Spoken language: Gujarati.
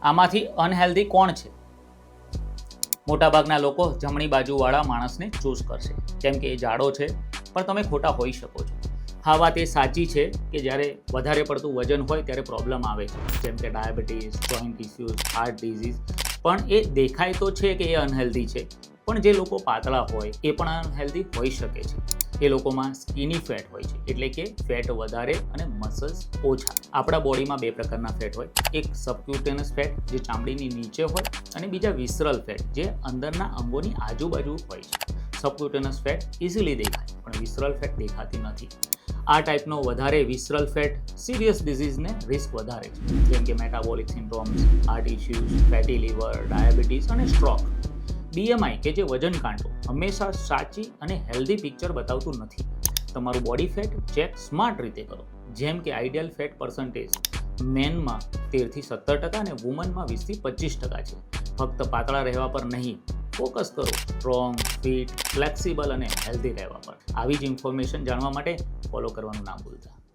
આમાંથી અનહેલ્ધી કોણ છે? મોટાભાગના લોકો જમણી બાજુવાળા માણસને ચૂઝ કરશે કેમ કે એ જાડો છે, પણ તમે ખોટા હોઈ શકો છો. હા, વાત એ સાચી છે કે જ્યારે વધારે પડતું વજન હોય ત્યારે પ્રોબ્લેમ આવે છે, જેમ કે diabetes, joint issues, heart disease. પણ એ દેખાય તો છે કે એ અનહેલ્ધી છે, પણ જે લોકો પાતળા હોય એ પણ અનહેલ્ધી હોઈ શકે છે. એ લોકોમાં સ્કિની ફેટ હોય છે, એટલે કે ફેટ વધારે અને મસલ્સ ઓછા. આપણા બોડીમાં બે પ્રકારના ફેટ હોય, એક સબક્યુટેનસ ફેટ જે ચામડીની નીચે હોય, અને બીજા વિસરલ ફેટ જે અંદરના અંગોની આજુબાજુ હોય છે. સબક્યુટેનસ ફેટ ઇઝીલી દેખાય, પણ વિસરલ ફેટ દેખાતી નથી. આ ટાઈપનો વધારે વિસરલ ફેટ સિરિયસ ડિઝીઝને રિસ્ક વધારે છે, જેમ કે metabolic syndromes, heart issues, fatty liver, diabetes અને સ્ટ્રોક. BMI કે જે વજન કાંટો હંમેશા સાચી અને હેલ્ધી પિક્ચર બતાવતું નથી. તમારું બોડી ફેટ ચેક સ્માર્ટ રીતે કરો, જેમ કે આઈડિયલ ફેટ પર્સન્ટેજ મેનમાં 13-17% અને વુમનમાં 20-25% છે. ફક્ત પાતળા રહેવા પર નહીં, ફોકસ કરો સ્ટ્રોંગ, ફિટ, ફ્લેક્સિબલ અને હેલ્ધી રહેવા પર. આવી જ ઇન્ફોર્મેશન જાણવા માટે ફોલો કરવાનું ના ભૂલતા.